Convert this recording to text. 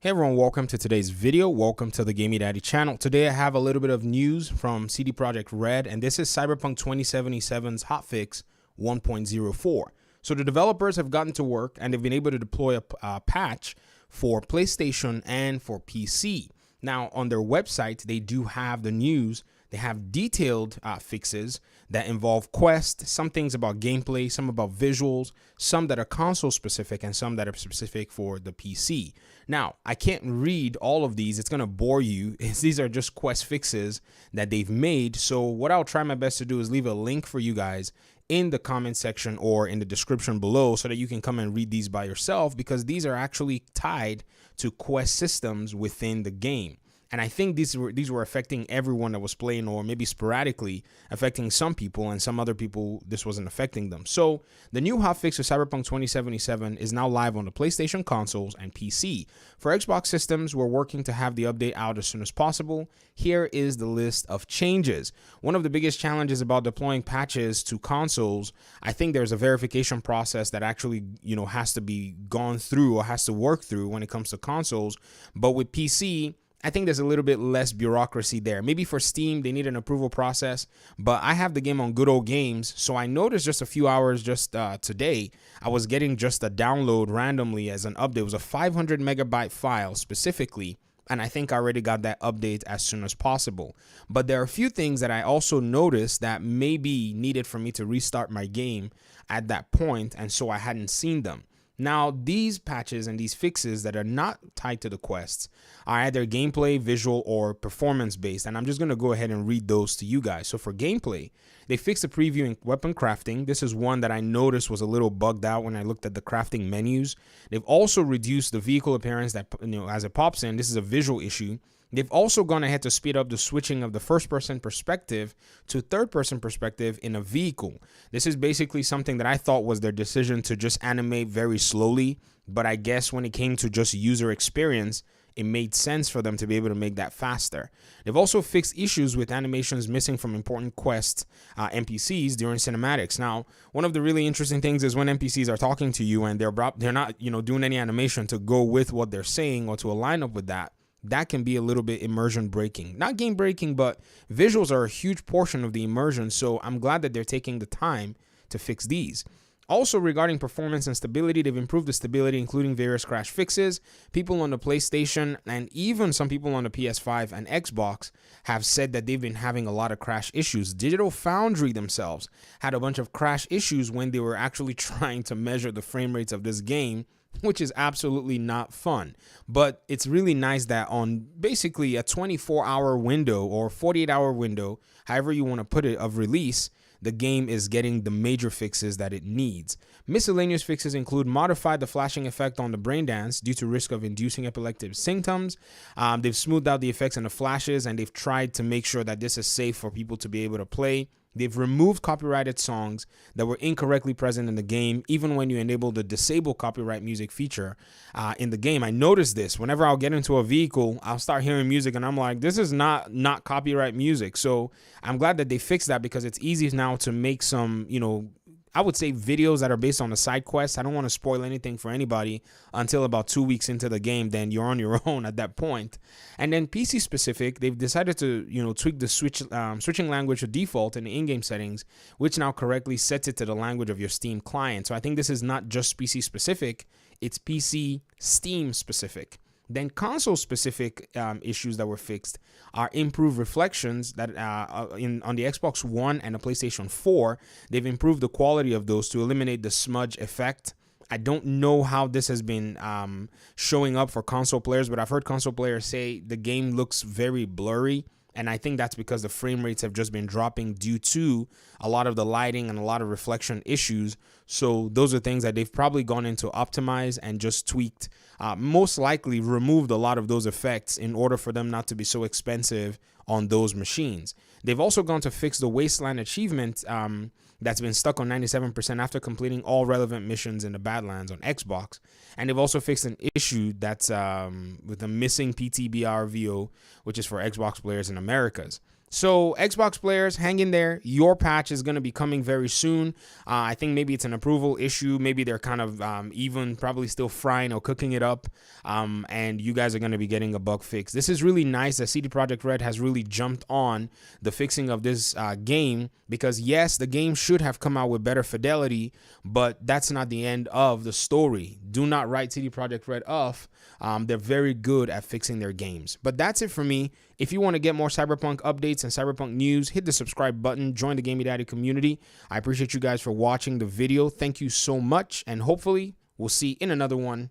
Hey everyone, welcome to today's video. Welcome to the Gaming Daddy channel. Today I have a little bit of news from CD Projekt Red, and this is Cyberpunk 2077's Hotfix 1.04. So the developers have gotten to work and they've been able to deploy a patch for PlayStation and for PC. Now on their website, they do have the news. They have detailed fixes that involve quests, some things about gameplay, some about visuals, some that are console specific, and some that are specific for the PC. Now, I can't read all of these. It's going to bore you. These are just quest fixes that they've made. So what I'll try my best to do is leave a link for you guys in the comment section or in the description below so that you can come and read these by yourself, because these are actually tied to quest systems within the game. And I think these were affecting everyone that was playing, or maybe sporadically affecting some people, and some other people this wasn't affecting them. So the new hotfix for Cyberpunk 2077 is now live on the PlayStation consoles and PC. For Xbox systems, we're working to have the update out as soon as possible. Here is the list of changes. One of the biggest challenges about deploying patches to consoles, I think there's a verification process that actually, has to be gone through or has to work through when it comes to consoles. But with PC, I think there's a little bit less bureaucracy there. Maybe for Steam, they need an approval process, but I have the game on Good Old Games, so I noticed just a few hours today, I was getting just a download randomly as an update. It was a 500 megabyte file specifically, and I think I already got that update as soon as possible. But there are a few things that I also noticed that may be needed for me to restart my game at that point, and so I hadn't seen them. Now, these patches and these fixes that are not tied to the quests are either gameplay, visual, or performance based, and I'm just going to go ahead and read those to you guys. So for gameplay, they fixed the preview in weapon crafting. This is one that I noticed was a little bugged out when I looked at the crafting menus. They've also reduced the vehicle appearance that, as it pops in. This is a visual issue. They've also gone ahead to speed up the switching of the first-person perspective to third-person perspective in a vehicle. This is basically something that I thought was their decision to just animate very slowly, but I guess when it came to just user experience, it made sense for them to be able to make that faster. They've also fixed issues with animations missing from important quest NPCs during cinematics. Now, one of the really interesting things is when NPCs are talking to you and they're not, doing any animation to go with what they're saying or to align up with that. That can be a little bit immersion breaking. Not game breaking, but visuals are a huge portion of the immersion, so I'm glad that they're taking the time to fix these. Also, regarding performance and stability, they've improved the stability, including various crash fixes. People on the PlayStation and even some people on the PS5 and Xbox have said that they've been having a lot of crash issues. Digital Foundry themselves had a bunch of crash issues when they were actually trying to measure the frame rates of this game, which is absolutely not fun. But it's really nice that on basically a 24-hour window or 48-hour window, however you want to put it, of release, the game is getting the major fixes that it needs. Miscellaneous fixes include modified the flashing effect on the brain dance due to risk of inducing epileptic symptoms. They've smoothed out the effects and the flashes, and they've tried to make sure that this is safe for people to be able to play. They've removed copyrighted songs that were incorrectly present in the game, even when you enable the disable copyright music feature in the game. I noticed this. Whenever I'll get into a vehicle, I'll start hearing music and I'm like, this is not copyright music. So I'm glad that they fixed that, because it's easy now to make some, I would say videos that are based on the side quests. I don't want to spoil anything for anybody until about 2 weeks into the game. Then you're on your own at that point. And then PC specific, they've decided to, tweak the switching language to default in the in-game settings, which now correctly sets it to the language of your Steam client. So I think this is not just PC specific, it's PC Steam specific. Then console-specific issues that were fixed are improved reflections that on the Xbox One and the PlayStation 4. They've improved the quality of those to eliminate the smudge effect. I don't know how this has been showing up for console players, but I've heard console players say the game looks very blurry. And I think that's because the frame rates have just been dropping due to a lot of the lighting and a lot of reflection issues. So those are things that they've probably gone into optimize and just tweaked, most likely removed a lot of those effects in order for them not to be so expensive on those machines. They've also gone to fix the Wasteland achievement that's been stuck on 97% after completing all relevant missions in the Badlands on Xbox. And they've also fixed an issue that's with the missing PTBR VO, which is for Xbox players in Americas. So Xbox players, hang in there. Your patch is going to be coming very soon. I think maybe it's an approval issue. Maybe they're kind of even probably still frying or cooking it up. And you guys are going to be getting a bug fix. This is really nice that CD Projekt Red has really jumped on the fixing of this game, because yes, the game should have come out with better fidelity, but that's not the end of the story. Do not write CD Projekt Red off. They're very good at fixing their games. But that's it for me. If you want to get more Cyberpunk updates and Cyberpunk news, hit the subscribe button, join the Gamey Daddy community. I appreciate you guys for watching the video. Thank you so much, and hopefully we'll see in another one